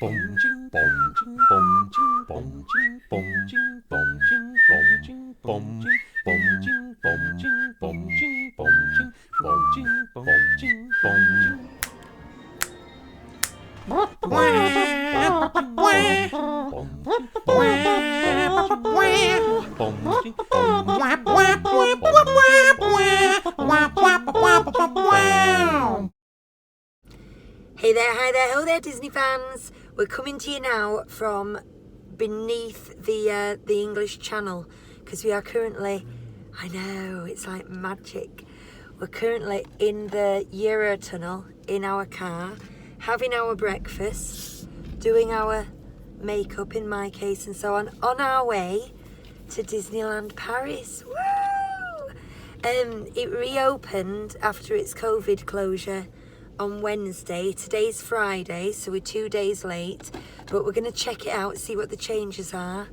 Hey there, hi there, ho there, Disney fans. We're coming to you now from beneath the English Channel because we are currently, I know, it's like magic. We're currently in the Eurotunnel in our car, having our breakfast, doing our makeup in my case and so on our way to Disneyland Paris. Woo! It reopened after its COVID closure on Wednesday. Today's Friday, so we're 2 days late, but we're going to check it out, see what the changes are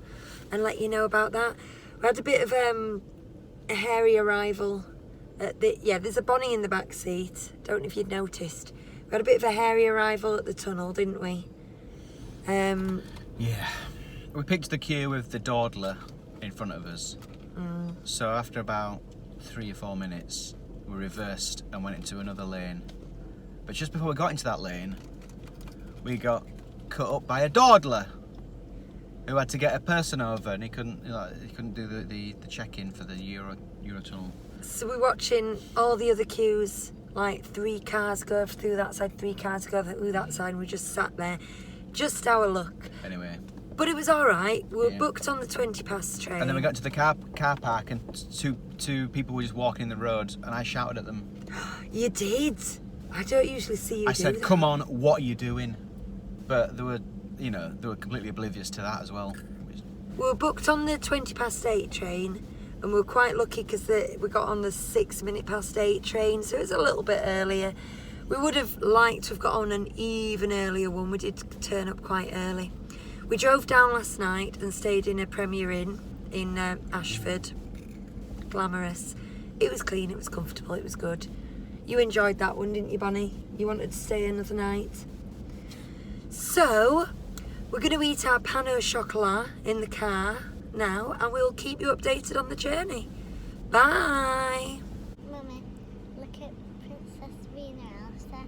and let you know about that. We had a bit of a hairy arrival at there's a Bonnie in the back seat, don't know if you'd noticed. We had a bit of a hairy arrival at the tunnel, didn't we? Yeah, we picked the queue with the dawdler in front of us. So after about 3 or 4 minutes we reversed and went into another lane. But just before we got into that lane, we got cut up by a dawdler who had to get a person over, and he couldn't do the check-in for the Eurotunnel. So we're watching all the other queues, like 3 cars go through that side, 3 cars go through that side, and we just sat there, just our luck. Anyway. But it was all right. We were booked on the 20 past train. And then we got to the car park, and two people were just walking in the road, and I shouted at them. You did? I don't usually see you. I said, "Come on, what are you doing?" But they were completely oblivious to that as well. We were booked on the 20 past 8 train, and we were quite lucky because we got on the 6 minute past 8 train, so it was a little bit earlier. We would have liked to have got on an even earlier one. We did turn up quite early. We drove down last night and stayed in a Premier Inn in Ashford. Glamorous. It was clean, it was comfortable, it was good. You enjoyed that one, didn't you, Bonnie? You wanted to stay another night. So, we're going to eat our pain au chocolat in the car now, and we'll keep you updated on the journey. Bye! Mummy, look at Princess Rena Elsa.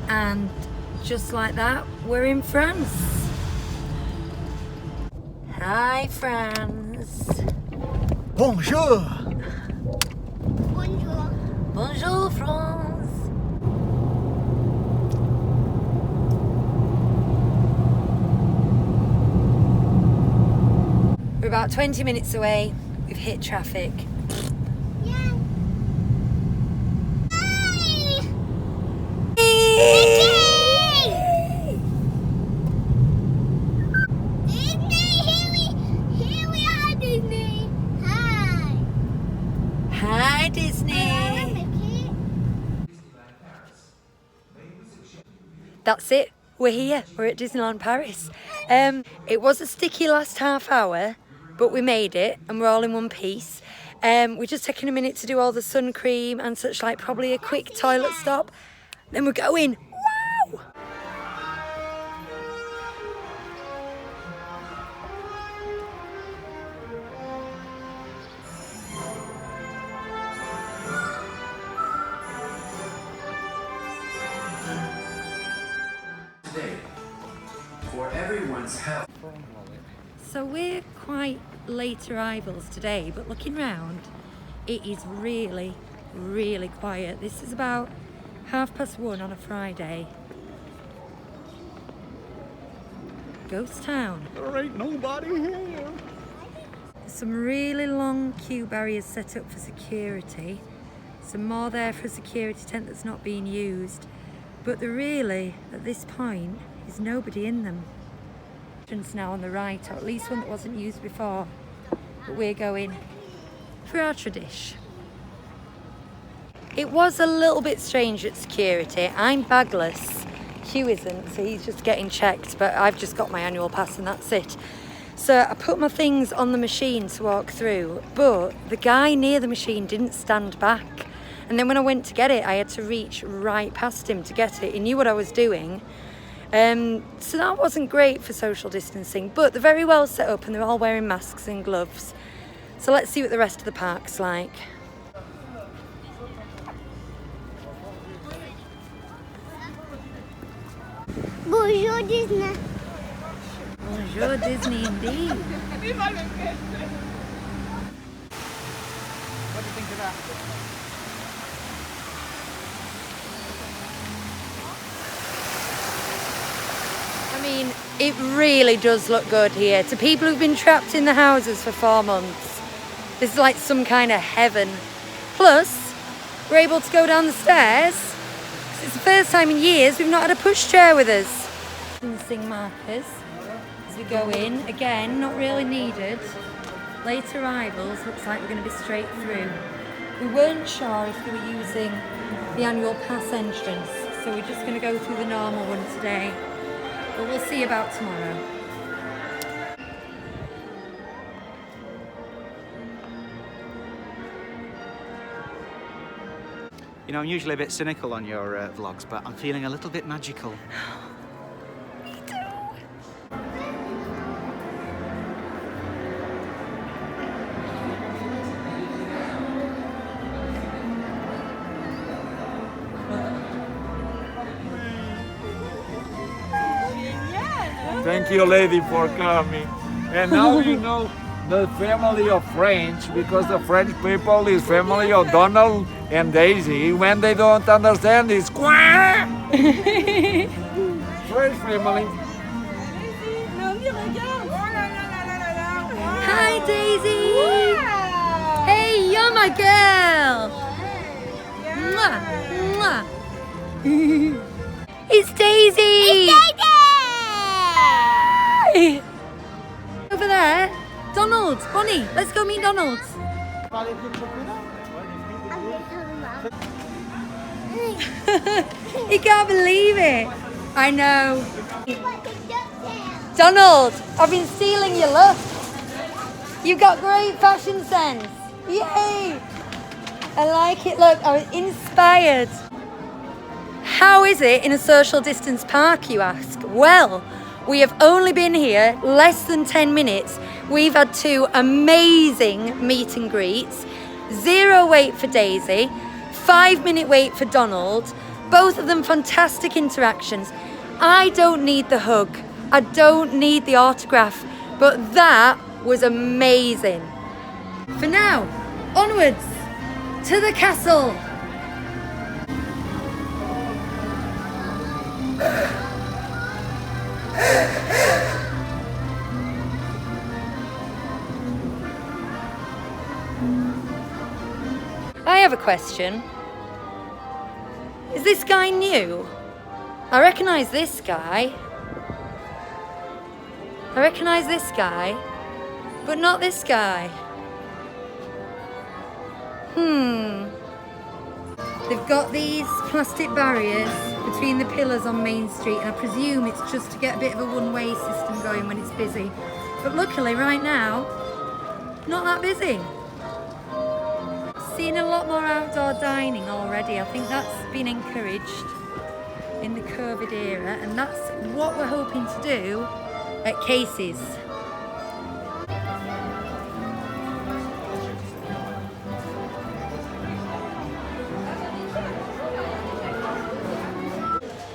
And just like that, we're in France. Hi, France. Bonjour! Bonjour. Bonjour, France. We're about 20 minutes away. We've hit traffic. Yeah. Hi, Disney. That's it. We're here. We're at Disneyland Paris. It was a sticky last half hour, but we made it, and we're all in one piece. We're just taking a minute to do all the sun cream and such, like probably a quick toilet stop. Then we're going. Wow! Today, for everyone's health. So we're quite late arrivals today, but looking round, it is really, really quiet. This is about 1:30 on a Friday. Ghost town. There ain't nobody here. Some really long queue barriers set up for security. Some more there for a security tent that's not being used. But there really, at this point, is nobody in them. Entrance now on the right, or at least one that wasn't used before. But we're going for our tradition. It was a little bit strange at security. I'm bagless. Hugh isn't, so he's just getting checked, but I've just got my annual pass and that's it. So I put my things on the machine to walk through, but the guy near the machine didn't stand back. And then when I went to get it, I had to reach right past him to get it. He knew what I was doing. So that wasn't great for social distancing, but they're very well set up and they're all wearing masks and gloves. So let's see what the rest of the park's like. Bonjour Disney. Bonjour Disney indeed. What do you think of that? I mean, it really does look good here. To people who've been trapped in the houses for 4 months, this is like some kind of heaven. Plus, we're able to go down the stairs. It's the first time in years we've not had a pushchair with us. Distancing markers as we go in. Again, not really needed. Late arrivals, looks like we're going to be straight through. We weren't sure if they were using the annual pass entrance, so we're just going to go through the normal one today. But we'll see about tomorrow. You know, I'm usually a bit cynical on your vlogs, but I'm feeling a little bit magical. Me too. Thank you, lady, for coming. And now you know the family of French, because the French people is family of Donald and Daisy. When they don't understand, it's French family. Hi, Daisy. Hey, you're my girl. Mwah, mwah. It's Daisy. Over there, Donald, Bonnie, let's go meet Donald. He can't believe it. I know. Donald, I've been stealing your look. You've got great fashion sense. Yay! I like it. Look, I was inspired. How is it in a social distance park, you ask? Well, we have only been here less than 10 minutes. We've had 2 amazing meet and greets. 0 wait for Daisy, 5-minute wait for Donald. Both of them fantastic interactions. I don't need the hug. I don't need the autograph, but that was amazing. For now, onwards to the castle. I have a question. Is this guy new? I recognise this guy. I recognise this guy, but not this guy. They've got these plastic barriers between the pillars on Main Street, and I presume it's just to get a bit of a one-way system going when it's busy. But luckily right now, not that busy. Seen a lot more outdoor dining already. I think that's been encouraged in the COVID era, and that's what we're hoping to do at Casey's.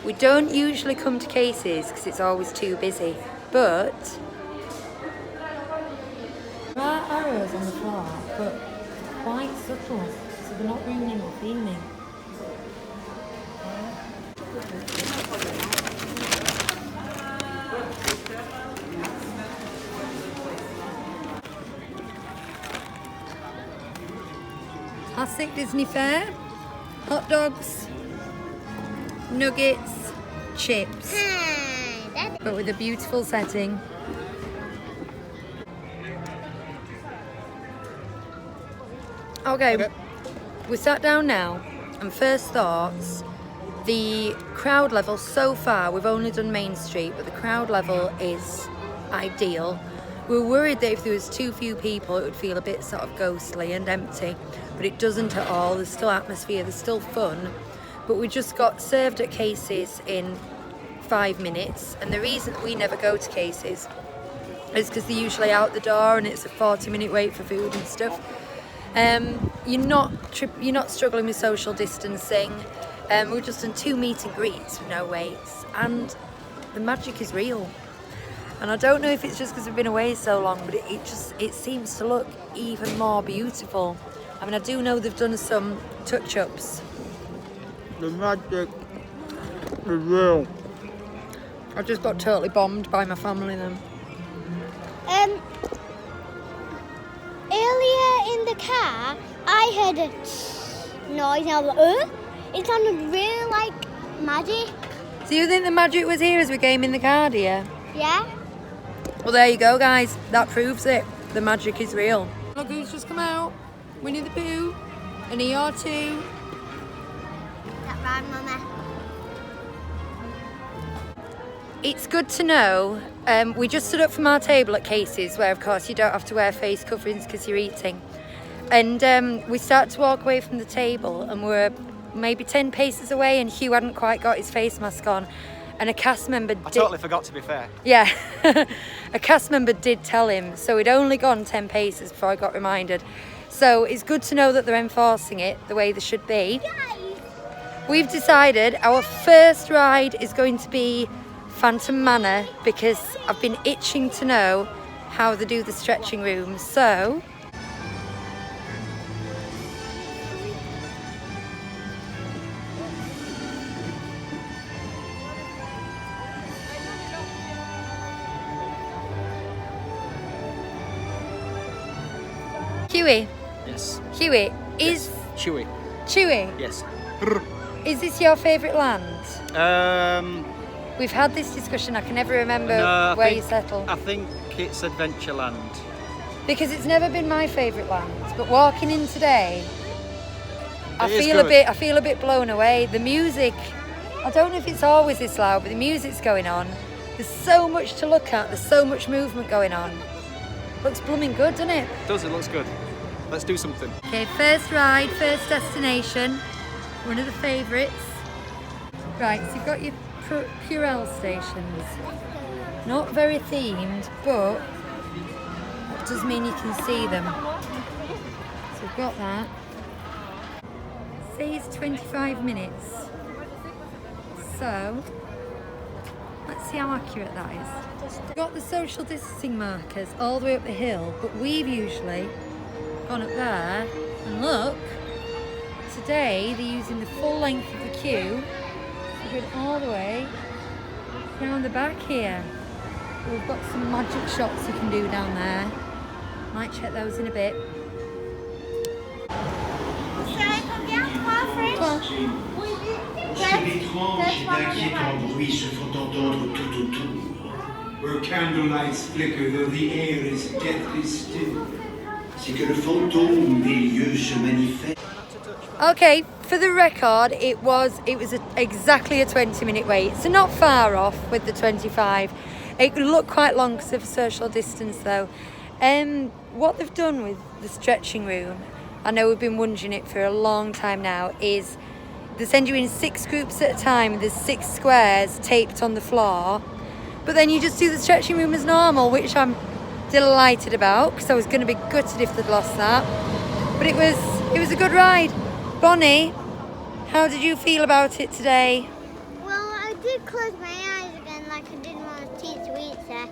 We don't usually come to Casey's because it's always too busy, but there are arrows on the floor, but quite subtle, so they're not ruining the theming. Classic Disney fare, hot dogs, nuggets, chips, but with a beautiful setting. Okay, we sat down now, and first thoughts, the crowd level so far, we've only done Main Street, but the crowd level is ideal. We were worried that if there was too few people, it would feel a bit sort of ghostly and empty, but it doesn't at all. There's still atmosphere, there's still fun. But we just got served at Casey's in 5 minutes, and the reason we never go to Casey's is because they're usually out the door and it's a 40-minute wait for food and stuff. You're not struggling with social distancing. We've just done 2 meet and greets with no waits, and the magic is real. And I don't know if it's just because we've been away so long, but it seems to look even more beautiful. I mean, I do know they've done some touch-ups. The magic is real. I just got totally bombed by my family then. Earlier in the car, I heard a noise and I was like, it sounded really like magic. So you think the magic was here as we came in the car, dear? Yeah? Well, there you go, guys. That proves it. The magic is real. Look who's just come out. Winnie the Pooh. An ER2. That right, Mummy? It's good to know. We just stood up from our table at Casey's, where of course you don't have to wear face coverings because you're eating. And we started to walk away from the table, and we're maybe 10 paces away, and Hugh hadn't quite got his face mask on. And a cast member I totally forgot, to be fair. Yeah, a cast member did tell him, so we'd only gone 10 paces before I got reminded. So it's good to know that they're enforcing it the way they should be. We've decided our first ride is going to be Phantom Manor, because I've been itching to know how they do the stretching room. So Huey, Yes. Huey, is Chewy. Chewy, Yes. is this your favourite land? We've had this discussion, I can never remember where you settle. I think it's Adventureland. Because it's never been my favourite land, but walking in today, I It is feel good. I feel a bit blown away. The music, I don't know if it's always this loud, but the music's going on. There's so much to look at, there's so much movement going on. Looks blooming good, doesn't it? Does it? Looks good. Let's do something. Okay, first ride, first destination, one of the favourites. Right, so you've got your Purell stations. Not very themed, but that does mean you can see them. So we've got that. Says 25 minutes. So, let's see how accurate that is. We've got the social distancing markers all the way up the hill, but we've usually gone up there, and look, today they're using the full length of the queue. We're going all the way down the back here. We've got some magic shots you can do down there. Might check those in a bit. C'est étrange et d'inquiétants bruits se font entendre tout autour. Where candlelights flicker though the air is deathly still. C'est que le fantôme des lieux se manifeste. Okay, for the record, it was exactly a 20-minute wait, so not far off with the 25. It could look quite long because of social distance though. What they've done with the stretching room, I know we've been wondering it for a long time now, is they send you in 6 groups at a time. There's 6 squares taped on the floor, but then you just do the stretching room as normal, which I'm delighted about because I was going to be gutted if they'd lost that. But it was a good ride. Bonnie, how did you feel about it today? Well, I did close my eyes again like I didn't want to teach sweets there.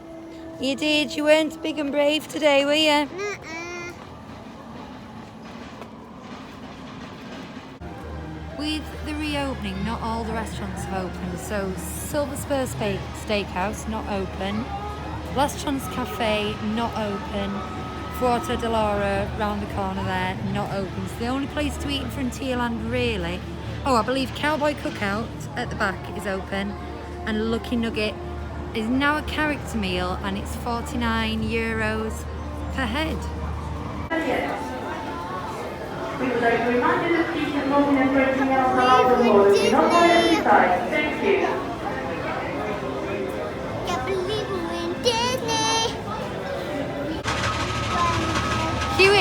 You did. You weren't big and brave today, were you? Nuh-uh. With the reopening, not all the restaurants have opened. So Silver Spur Steakhouse, not open. Last Chance Cafe, not open. Fuerte de Laura, round the corner there, not open. It's the only place to eat in Frontierland, really. Oh, I believe Cowboy Cookout at the back is open. And Lucky Nugget is now a character meal, and it's €49 per head. We would like to remind you to please involve in embracing our allowed mode. Do not go inside. Thank you. Can't believe we're in Disney.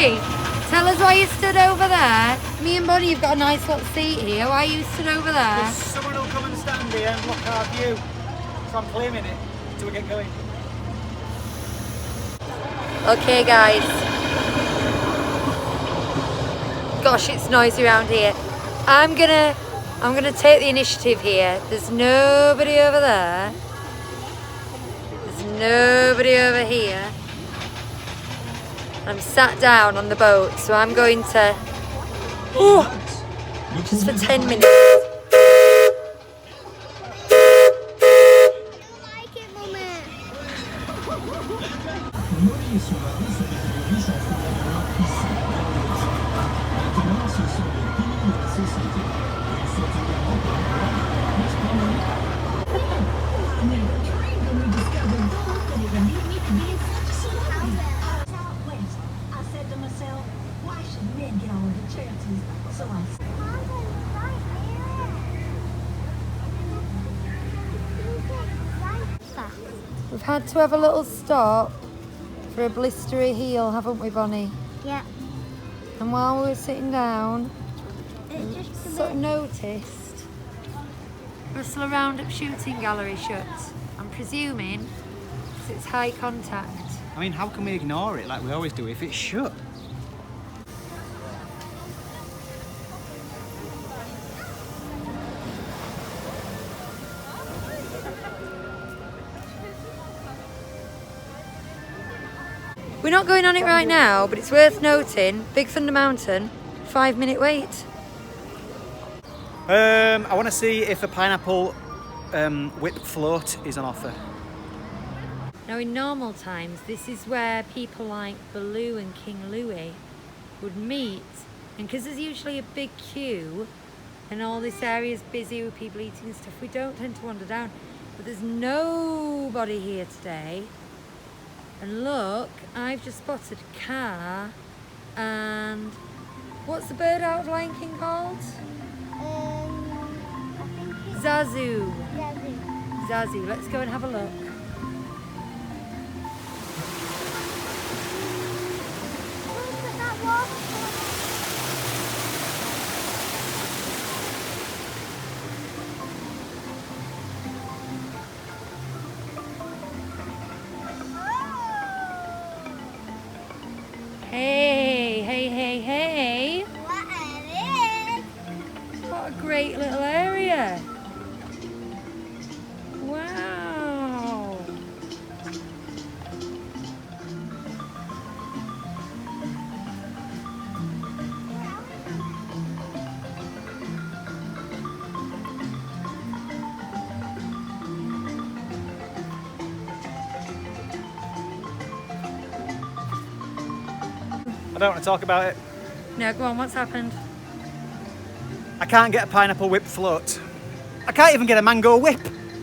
Huey, tell us why you stood over there. Me and Bonnie have got a nice little seat here. Why you stood over there? Someone will come and stand here and look at our view. So I'm claiming it until we get going. Okay, guys. Gosh, it's noisy around here. I'm gonna take the initiative here. There's nobody over there. There's nobody over here. I'm sat down on the boat, so I'm going to just for 10 minutes. Like it, Mummy. We've had to have a little stop for a blistery heel, haven't we, Bonnie? Yeah. And while we were sitting down, It's just a sort of bit. noticed Russell Roundup shooting gallery shut. I'm presuming 'cause it's high contact. I mean, how can we ignore it like we always do if it's shut? We're not going on it right now, but it's worth noting, Big Thunder Mountain, 5-minute wait. I want to see if a pineapple whip float is on offer. Now in normal times, this is where people like Baloo and King Louie would meet. And because there's usually a big queue and all this area is busy with people eating and stuff, we don't tend to wander down. But there's nobody here today. And look, I've just spotted a car and what's the bird out of Lion King called? I think it's Zazu. Zazu. Zazu, let's go and have a look. Look at that waterfall. Hey, hey, hey, hey. What is it? What a great little area. Wow. I don't want to talk about it. No, go on, what's happened? I can't get a pineapple whip float. I can't even get a mango whip.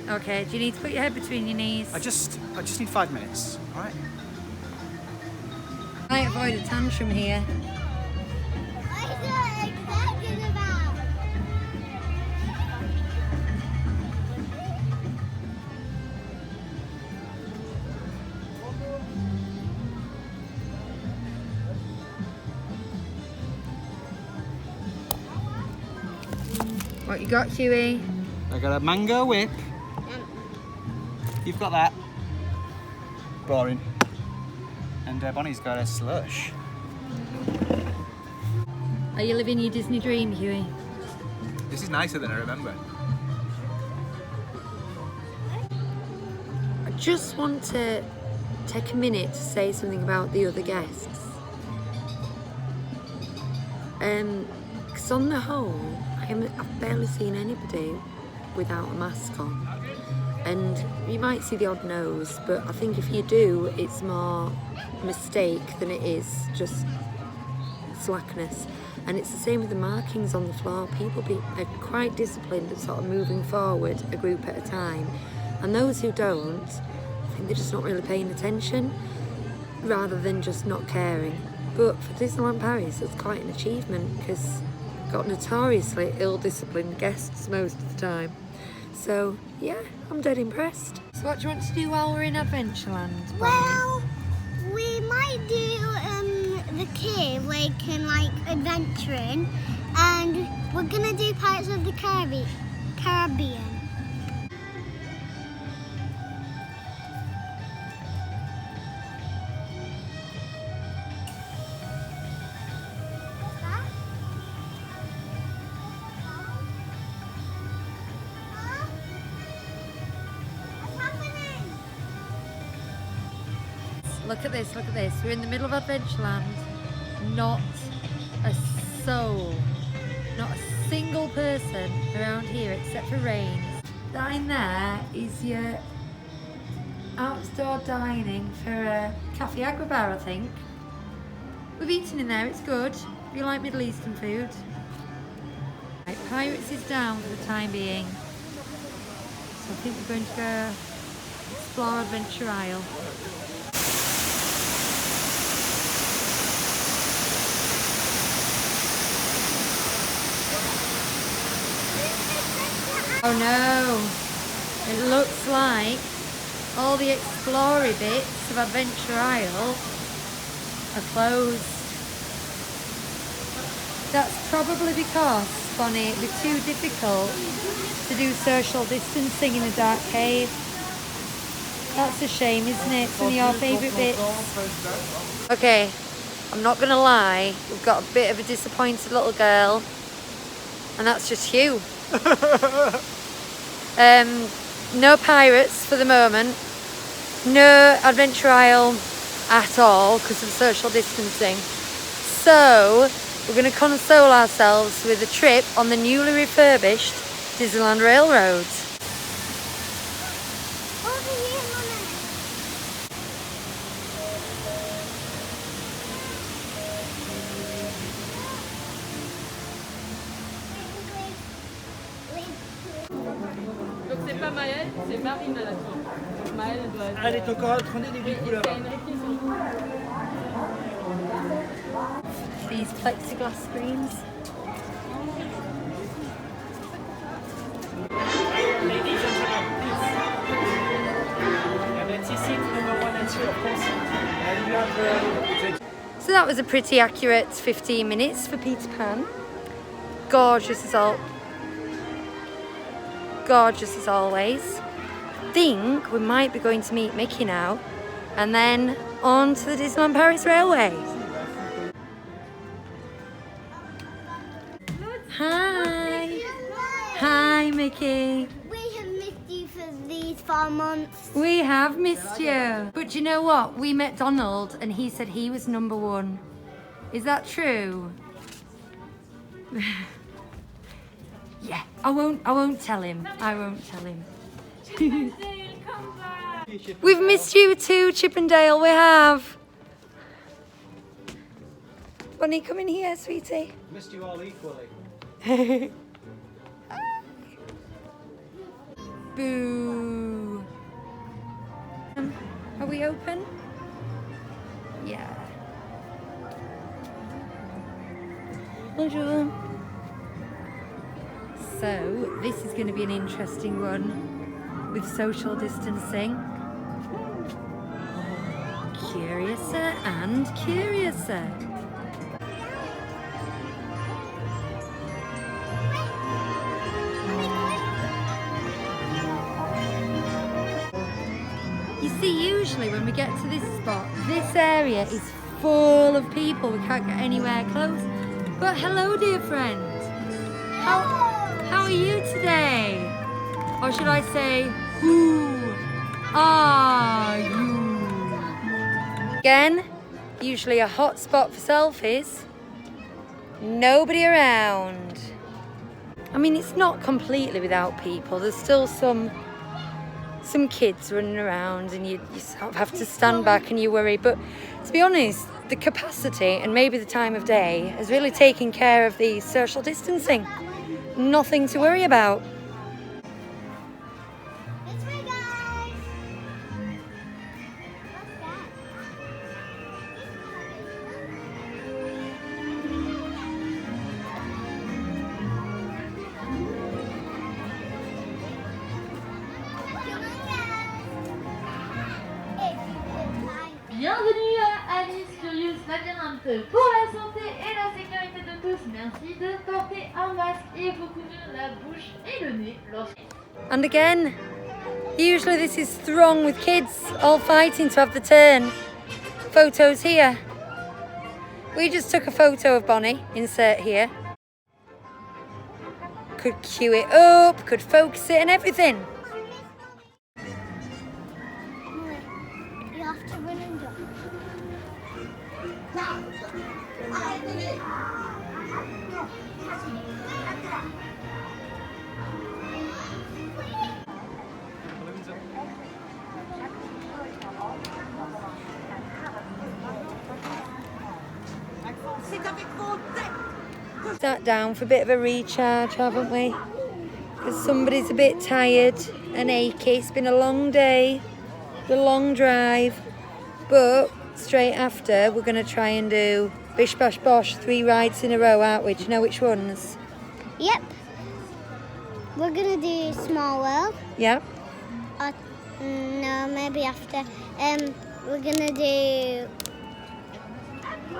Okay, do you need to put your head between your knees? I just need 5 minutes, all right? I avoid a tantrum here. What are you excited about? What you got, Huey? I got a mango whip. You've got that. Boring. And Bonnie's got a slush. Are you living your Disney dream, Huey? This is nicer than I remember. I just want to take a minute to say something about the other guests. Because on the whole, I've barely seen anybody without a mask on. And you might see the odd nose, but I think if you do, it's more mistake than it is just slackness. And it's the same with the markings on the floor. People are quite disciplined at sort of moving forward a group at a time. And those who don't, I think they're just not really paying attention rather than just not caring. But for Disneyland Paris, it's quite an achievement because we've got notoriously ill-disciplined guests most of the time. So, yeah, I'm dead impressed. So what do you want to do while we're in Adventureland, Bonnie? Well, we might do the cave where you can like adventure in, and we're gonna do Pirates of the Caribbean. Look at this, look at this. We're in the middle of Adventureland. Not a soul, not a single person around here except for Rains. That in there is your outdoor dining for a Cafe Agrabah, I think. We've eaten in there, it's good. If you like Middle Eastern food. Right, Pirates is down for the time being. So I think we're going to go explore Adventure Isle. Oh no, it looks like all the explory bits of Adventure Isle are closed. That's probably because, Bonnie, it'd be too difficult to do social distancing in a dark cave. That's a shame, isn't it? It's one of your favourite bits. Okay, I'm not gonna lie, we've got a bit of a disappointed little girl, and that's just you. No pirates for the moment, no Adventure Isle at all because of social distancing. So we're going to console ourselves with a trip on the newly refurbished Disneyland Railroad. Over here, Mummy. Donc c'est pas Maëlle, c'est Marine à la tour. Donc Maëlle elle doit être... Elle est encore en train de les couleurs. Il y a une réflexion. These plexiglass screens. Ladies and gentlemen, please. And it's seat number 1 and 2, of course. And you have the... So that was a pretty accurate 15 minutes for Peter Pan. Gorgeous as always. Think we might be going to meet Mickey now and then on to the Disneyland Paris Railway. Hi! Hi Mickey! We have missed you for these 4 months. We have missed you. But you know what? We met Donald and he said he was number 1. Is that true? Yeah, I won't tell him. I won't tell him. We've missed you too, Chippendale, we have. Bonnie, come in here, sweetie. Missed you all equally. Boo. Are we open? Yeah. Bonjour. So, this is going to be an interesting one with social distancing. Curiouser and curiouser. You see, usually when we get to this spot, this area is full of people. We can't get anywhere close. But hello, dear friend. How are you today? Or should I say, who are you? Again, usually a hot spot for selfies. Nobody around. I mean, it's not completely without people. There's still some kids running around and you sort of have to stand back and you worry. But to be honest, the capacity and maybe the time of day has really taken care of the social distancing. Nothing to worry about. This way, guys. Bienvenue à Alice Curious Labyrinthe pour la santé et la sécurité de tous. Merci de porter un masque et vous couvrir la bouche et le nez lorsque... And again, usually this is throng with kids all fighting to have the turn. Photos here. We just took a photo of Bonnie, insert here. Could cue it up, could focus it and everything. You have to run and jump. Sat down for a bit of a recharge, haven't we? Because somebody's a bit tired and achy. It's been a long day, a long drive, but straight after we're going to try and do Bish Bash Bosh 3 rides in a row, aren't we? Do you know which ones? Yep. We're gonna do Small World. Yeah. No, maybe after. We're gonna do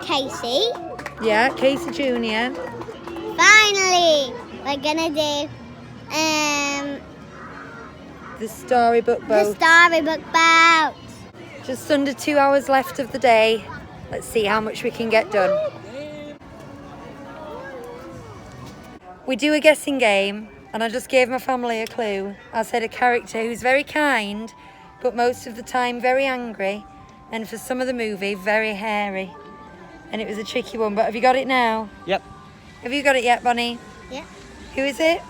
Casey. Yeah, Casey Jr. Finally, we're gonna do The Storybook Boat. the Storybook Boat. Just under 2 hours left of the day. Let's see how much we can get done. We do a guessing game, and I just gave my family a clue. I said a character who's very kind, but most of the time very angry, and for some of the movie, very hairy. And it was a tricky one, but have you got it now? Yep. Have you got it yet, Bonnie? Yeah. Who is it?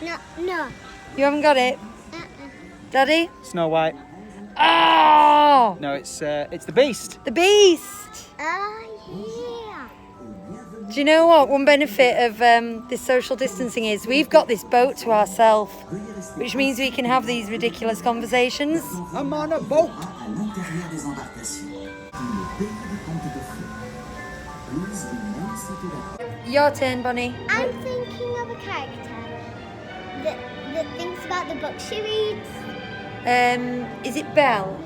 No. You haven't got it? Daddy? Snow White. Oh! No, it's the Beast. The Beast! Yeah. Do you know what? One benefit of this social distancing is we've got this boat to ourselves, which means we can have these ridiculous conversations. I'm on a boat. Your turn, Bonnie. I'm thinking of a character that thinks about the books she reads. Is it Belle?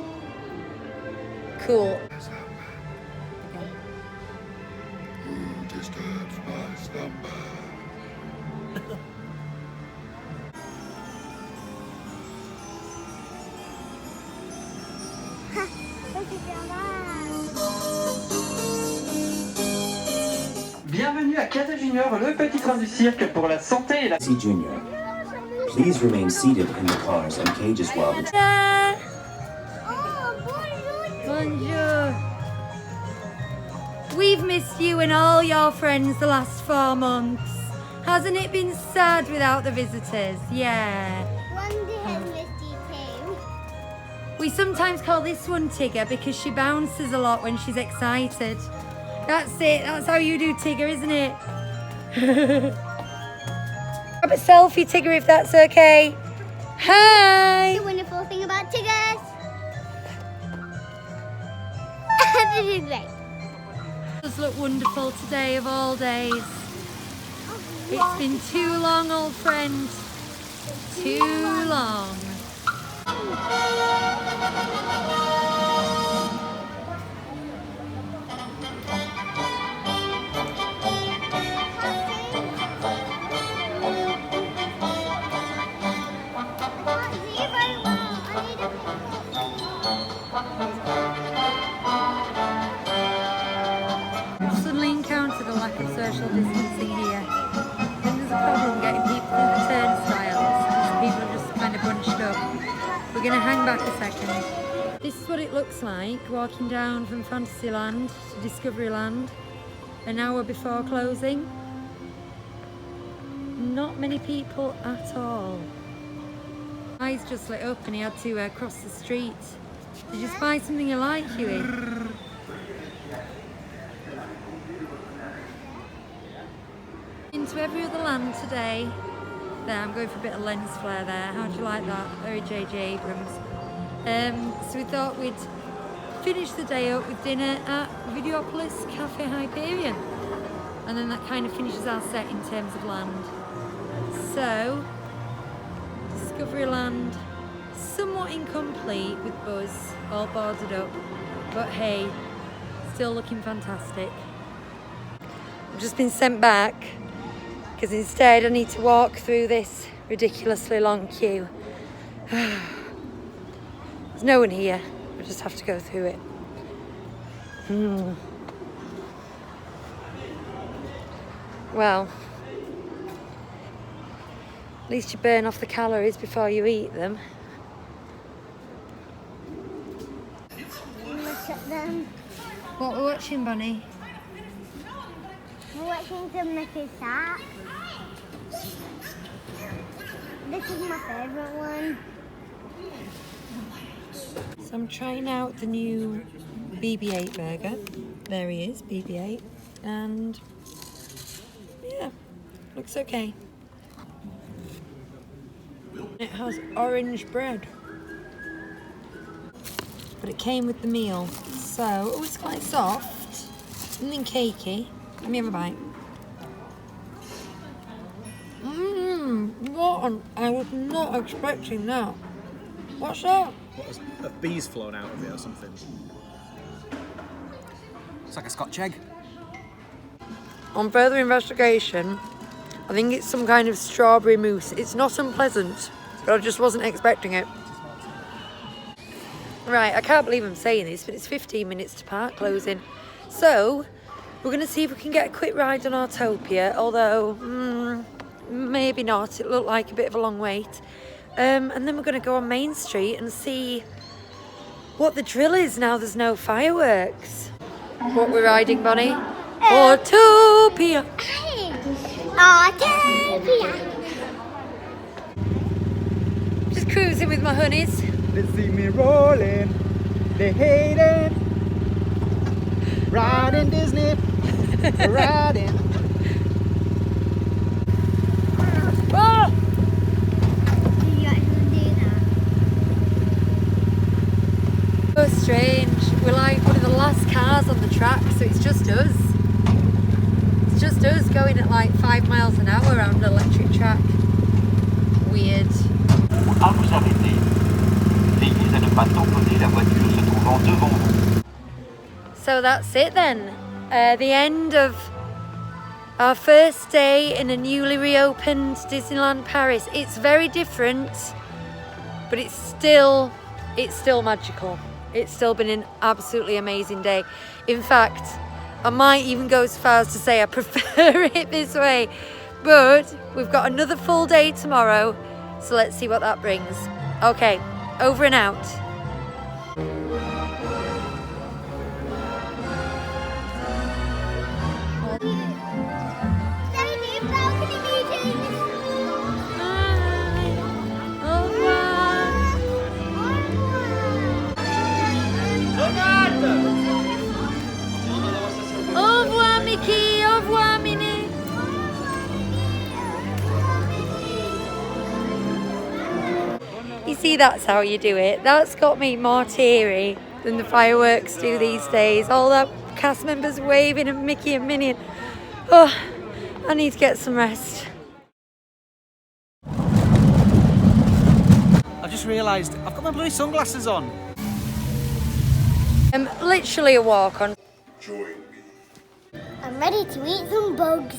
Cool. Bienvenue à Casa Junior, le petit train du cirque pour la santé et la... Junior, please remain seated in the cars and cages while the... Bonjour. We've missed you and all your friends the last 4 months. Hasn't it been sad without the visitors? Yeah. Wendy has missed you too. We sometimes call this one Tigger because she bounces a lot when she's excited. That's it. That's how you do Tigger, isn't it? Grab a selfie, Tigger, if that's okay. Hi. The wonderful thing about Tiggers. This is great. Does look wonderful today of all days. It's been too long, old friend. Too long. Suddenly encountered a lack of social distancing here. I think there's a problem getting people through the turnstiles because people are just kind of bunched up. We're going to hang back a second. This is what it looks like walking down from Fantasyland to Discoveryland an hour before closing. Not many people at all. Eyes just lit up and he had to cross the street. Did you spy something you like, Huey? Into every other land today. There, I'm going for a bit of lens flare there. How do you like that? Very J.J. Abrams. So we thought we'd finish the day up with dinner at Videopolis Cafe Hyperion. And then that kind of finishes our set in terms of land. So, Discoveryland, somewhat incomplete with Buzz all boarded up. But hey, still looking fantastic. I've just been sent back because instead I need to walk through this ridiculously long queue. There's no one here. I just have to go through it. Well, at least you burn off the calories before you eat them. Look at them. What we're watching, Bonnie? We're watching some Mickey's hat. This is my favourite one. So I'm trying out the new BB-8 burger. There he is, BB-8. And yeah, looks okay. It has orange bread. But it came with the meal. So, oh, it's quite soft. Something cakey. Let me have a bite. What? I was not expecting that. What's that? What, a bee's flown out of it or something? It's like a Scotch egg. On further investigation, I think it's some kind of strawberry mousse. It's not unpleasant, but I just wasn't expecting it. Right, I can't believe I'm saying this, but it's 15 minutes to park closing. So, we're going to see if we can get a quick ride on Autopia, although maybe not. It looked like a bit of a long wait. And then we're going to go on Main Street and see what the drill is now there's no fireworks. What we're riding, Bonnie? Autopia! Autopia! Just cruising with my honeys. They see me rolling, they hate it. Riding Disney, riding. Oh! Did you actually do that? So strange. We're like one of the last cars on the track, so it's just us. It's just us going at like 5 miles an hour around an electric track. Weird. À vous arrêter. Veillez à ne pas tamponner la voiture se trouvant devant vous. So that's it then. The end of our first day in a newly reopened Disneyland Paris. It's very different, but it's still magical. It's still been an absolutely amazing day. In fact, I might even go as far as to say I prefer it this way. But we've got another full day tomorrow, so let's see what that brings. Okay, over and out. Au revoir Mickey, au revoir Minnie. You see, that's how you do it. That's got me more teary than the fireworks do these days. All the cast members waving at Mickey and Minnie. Oh, I need to get some rest. I just realised I've got my bloody sunglasses on. Literally a walk on. I'm ready to eat some bugs.